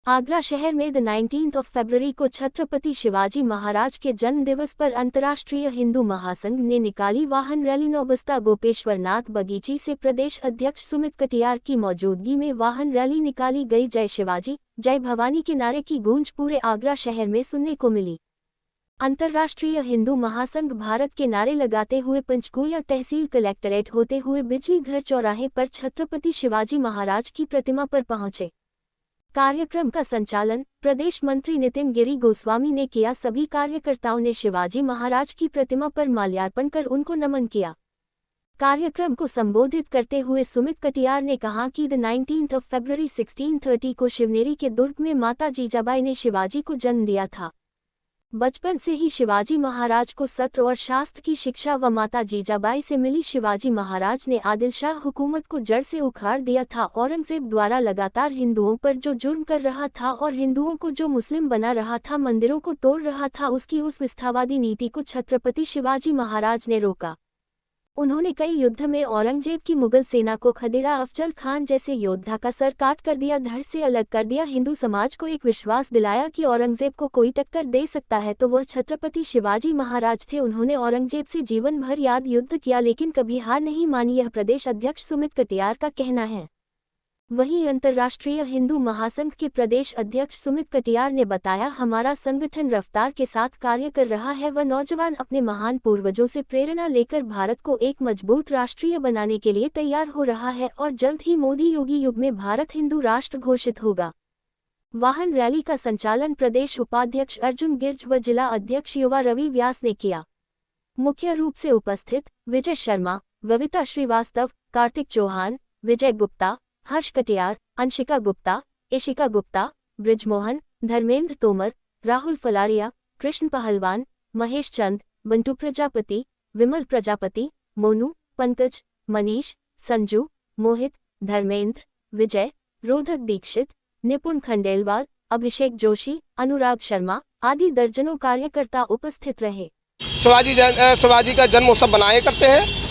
आगरा शहर में 19 फरवरी को छत्रपति शिवाजी महाराज के जन्म दिवस पर अंतर्राष्ट्रीय हिंदू महासंघ ने निकाली वाहन रैली। नौबस्ता गोपेश्वर नाथ बगीची से प्रदेश अध्यक्ष सुमित कटियार की मौजूदगी में वाहन रैली निकाली गई। जय शिवाजी जय भवानी के नारे की गूंज पूरे आगरा शहर में सुनने को मिली। अंतर्राष्ट्रीय हिंदू महासंघ भारत के नारे लगाते हुए पंचकूला तहसील कलेक्ट्रेट होते हुए बिजली घर चौराहे पर छत्रपति शिवाजी महाराज की प्रतिमा पर पहुंचे। कार्यक्रम का संचालन प्रदेश मंत्री नितिन गिरी गोस्वामी ने किया। सभी कार्यकर्ताओं ने शिवाजी महाराज की प्रतिमा पर माल्यार्पण कर उनको नमन किया। कार्यक्रम को संबोधित करते हुए सुमित कटियार ने कहा कि 19 फरवरी 1630 को शिवनेरी के दुर्ग में माता जीजाबाई ने शिवाजी को जन्म दिया था। बचपन से ही शिवाजी महाराज को सत्र और शास्त्र की शिक्षा व माता जीजाबाई से मिली। शिवाजी महाराज ने आदिलशाह हुकूमत को जड़ से उखाड़ दिया था। औरंगजेब द्वारा लगातार हिंदुओं पर जो जुर्म कर रहा था और हिंदुओं को जो मुस्लिम बना रहा था, मंदिरों को तोड़ रहा था, उसकी उस विस्थावादी नीति को छत्रपति शिवाजी महाराज ने रोका। उन्होंने कई युद्ध में औरंगजेब की मुगल सेना को खदेड़ा। अफजल खान जैसे योद्धा का सर काट कर दिया, धड़ से अलग कर दिया। हिंदू समाज को एक विश्वास दिलाया कि औरंगजेब को कोई टक्कर दे सकता है तो वह छत्रपति शिवाजी महाराज थे। उन्होंने औरंगजेब से जीवन भर याद युद्ध किया लेकिन कभी हार नहीं मानी। यह प्रदेश अध्यक्ष सुमित कटियार का कहना है। वहीं अंतर्राष्ट्रीय हिंदू महासंघ के प्रदेश अध्यक्ष सुमित कटियार ने बताया, हमारा संगठन रफ्तार के साथ कार्य कर रहा है। वह नौजवान अपने महान पूर्वजों से प्रेरणा लेकर भारत को एक मजबूत राष्ट्रीय बनाने के लिए तैयार हो रहा है और जल्द ही मोदी योगी युग में भारत हिंदू राष्ट्र घोषित होगा। वाहन रैली का संचालन प्रदेश उपाध्यक्ष अर्जुन गिर्ज व जिला अध्यक्ष युवा रवि व्यास ने किया। मुख्य रूप से उपस्थित विजय शर्मा, वविता श्रीवास्तव, कार्तिक चौहान, विजय गुप्ता, हर्ष कटियार, अंशिका गुप्ता, इशिका गुप्ता, ब्रिजमोहन, धर्मेंद्र तोमर, राहुल फलारिया, कृष्ण पहलवान, महेश चंद, बंटू प्रजापति, विमल प्रजापति, मोनू, पंकज, मनीष, संजू, मोहित, धर्मेंद्र, विजय, रोधक दीक्षित, निपुण खंडेलवाल, अभिषेक जोशी, अनुराग शर्मा आदि दर्जनों कार्यकर्ता उपस्थित रहे। शिवाजी का जन्म उत्सव बनाए करते हैं।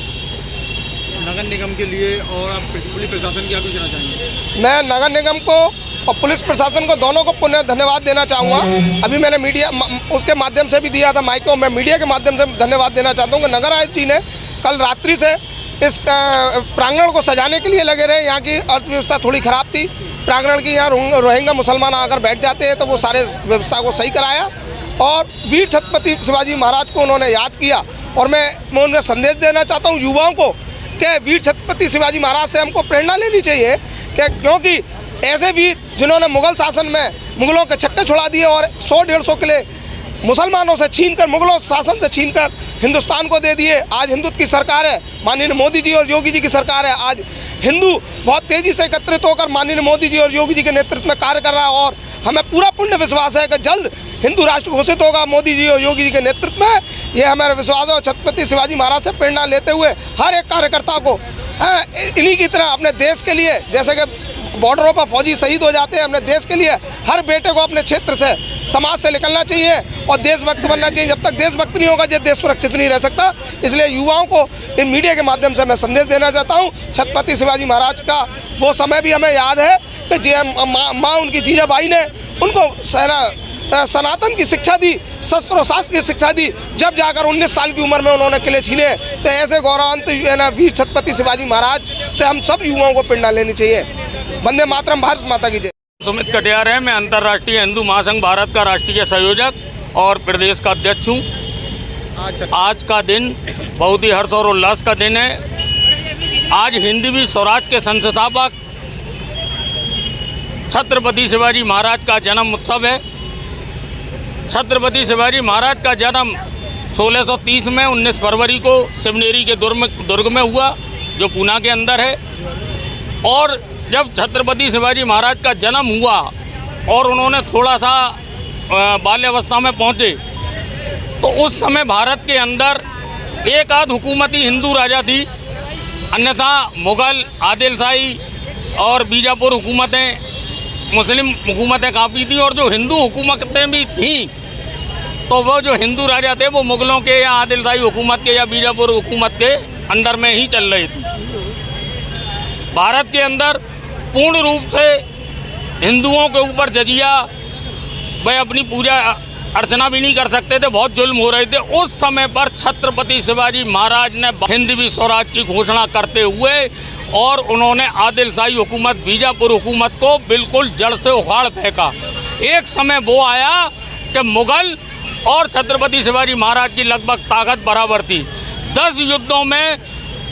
नगर निगम के लिए और आप पुलिस प्रशासन क्या कहना चाहेंगे? मैं नगर निगम को और पुलिस प्रशासन को दोनों को पुनः धन्यवाद देना चाहूँगा। अभी मैंने मीडिया उसके माध्यम से भी दिया था माइक को, मैं मीडिया के माध्यम से धन्यवाद देना चाहता हूँ कि नगर आयुक्त जी ने कल रात्रि से इस प्रांगण को सजाने के लिए लगे रहे। यहाँ की अर्थव्यवस्था थोड़ी खराब थी प्रांगण की, यहाँ रोहिंग्या मुसलमान आकर बैठ जाते हैं तो वो सारे व्यवस्था को सही कराया और वीर छत्रपति शिवाजी महाराज को उन्होंने याद किया। और मैं उन्हें संदेश देना चाहता हूँ युवाओं को कि वीर छत्रपति शिवाजी महाराज से हमको प्रेरणा लेनी चाहिए क्योंकि ऐसे वीर जिन्होंने मुगल शासन में मुगलों के छक्के छुड़ा दिए और 100-150 किले मुसलमानों से छीनकर, मुगलों शासन से छीनकर हिंदुस्तान को दे दिए। आज हिंदुत्व की सरकार है, माननीय मोदी जी और योगी जी की सरकार है। आज हिंदू बहुत तेजी से एकत्रित होकर माननीय मोदी जी और योगी जी के नेतृत्व में कार्य कर रहा है और हमें पूरा पूर्ण विश्वास है कि जल्द हिंदू राष्ट्र घोषित होगा मोदी जी और योगी जी के नेतृत्व में। यह हमारा विश्वास है और छत्रपति शिवाजी महाराज से प्रेरणा लेते हुए हर एक कार्यकर्ता को इन्हीं की तरह अपने देश के लिए, जैसे कि बॉर्डरों पर फौजी शहीद हो जाते हैं, अपने देश के लिए हर बेटे को अपने क्षेत्र से, समाज से निकलना चाहिए और देशभक्त बनना चाहिए। जब तक देशभक्त नहीं होगा ये देश सुरक्षित नहीं रह सकता। इसलिए युवाओं को इन मीडिया के माध्यम से मैं संदेश देना चाहता हूँ। छत्रपति शिवाजी महाराज का वो समय भी हमें याद है कि माँ उनकी जीजाबाई ने उनको सनातन की शिक्षा दी, शस्त्र और शास्त्र की शिक्षा दी। जब जाकर 19 साल की उम्र में उन्होंने किले छीने, तो ऐसे गौरवान्वित वीर छत्रपति शिवाजी महाराज से हम सब युवाओं को प्रेरणा लेनी चाहिए। वंदे मातरम, भारत माता की जय। सुमित कटियार है, मैं अंतर्राष्ट्रीय हिंदू महासंघ भारत का राष्ट्रीय संयोजक और प्रदेश का अध्यक्ष हूँ। आज का दिन बहुत ही हर्ष और उल्लास का दिन है। आज हिंदवी स्वराज के संस्थापक छत्रपति शिवाजी महाराज का जन्म उत्सव है। छत्रपति शिवाजी महाराज का जन्म 1630 में 19 फरवरी को शिवनेरी के दुर्ग में हुआ, जो पूना के अंदर है। और जब छत्रपति शिवाजी महाराज का जन्म हुआ और उन्होंने थोड़ा सा बाल्यावस्था में पहुँचे तो उस समय भारत के अंदर एक आध हुकूमती हिंदू राजा थी, अन्यथा मुगल, आदिलशाही और बीजापुर हुकूमतें, मुस्लिम हुकूमतें काफ़ी थी और जो हिंदू हुकूमतें भी थीं तो वो जो हिंदू राजा थे वो मुगलों के या आदिलशाही हुकूमत के या बीजापुर हुकूमत के अंडर में ही चल रही थी। भारत के अंदर पूर्ण रूप से हिंदुओं के ऊपर जजिया, वह अपनी पूजा अर्चना भी नहीं कर सकते थे, बहुत जुल्म हो रहे थे। उस समय पर छत्रपति शिवाजी महाराज ने हिंदवी स्वराज की घोषणा करते हुए और उन्होंने आदिलशाही हुकूमत, बीजापुर हुकूमत को बिल्कुल जड़ से उखाड़ फेंका। एक समय वो आया कि मुगल और छत्रपति शिवाजी महाराज की लगभग ताकत बराबर थी। 10 युद्धों में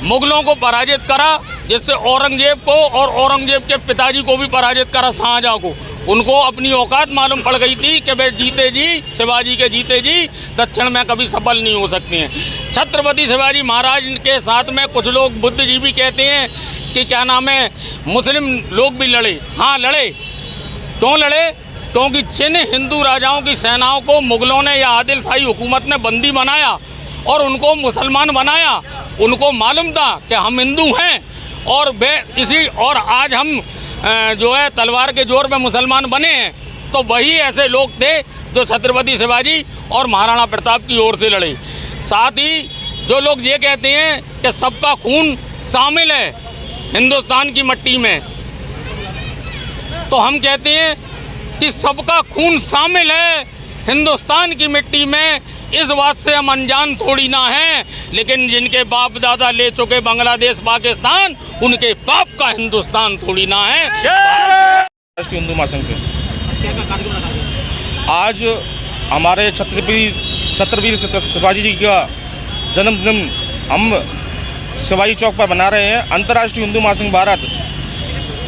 मुगलों को पराजित करा, जिससे औरंगजेब को और औरंगजेब के पिताजी को भी पराजित करा, शाहजहां को। उनको अपनी औकात मालूम पड़ गई थी कि वे जीते जी, शिवाजी के जीते जी दक्षिण में कभी सफल नहीं हो सकती हैं। छत्रपति शिवाजी महाराज के साथ में कुछ लोग बुद्धिजीवी कहते हैं कि क्या नाम है, मुस्लिम लोग भी लड़े। हाँ लड़े। क्यों लड़े? क्योंकि जिन हिंदू राजाओं की सेनाओं को मुगलों ने या आदिलशाही हुकूमत ने बंदी बनाया और उनको मुसलमान बनाया, उनको मालूम था कि हम हिंदू हैं और वे इसी, और आज हम जो है तलवार के जोर में मुसलमान बने हैं। तो वही ऐसे लोग थे जो छत्रपति शिवाजी और महाराणा प्रताप की ओर से लड़े। साथ ही जो लोग ये कहते हैं कि सबका खून शामिल है हिंदुस्तान की मिट्टी में, तो हम कहते हैं कि सबका खून शामिल है हिंदुस्तान की मिट्टी में। इस बात से हम अनजान थोड़ी ना हैं, लेकिन जिनके बाप दादा ले चुके बांग्लादेश, पाकिस्तान, उनके बाप का हिंदुस्तान थोड़ी ना है। राष्ट्रीय हिंदू महासंघ से आज हमारे छत्रपति शिवाजी जी का जन्मदिन हम शिवाजी चौक पर मना रहे हैं। अंतर्राष्ट्रीय हिंदू महासंघ भारत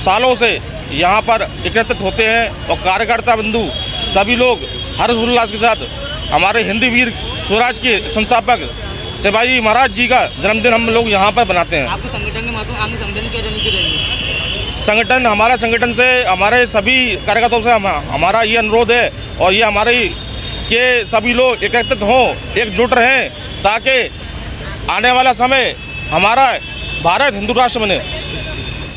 सालों से यहाँ पर एकत्रित होते हैं और कार्यकर्ता बंधु सभी लोग हर्षोल्लास के साथ हमारे हिंदी वीर स्वराज के संस्थापक शिवाजी महाराज जी का जन्मदिन हम लोग यहाँ पर बनाते हैं। आपके संगठन के माध्यम आपने संगठन की रणनीति रहेगी? संगठन, हमारा संगठन से, हमारे सभी कार्यकर्ताओं से हमारा ये अनुरोध है और ये हमारे के सभी लोग एकत्रित हों, एकजुट रहें, ताकि आने वाला समय हमारा भारत हिंदू राष्ट्र बने।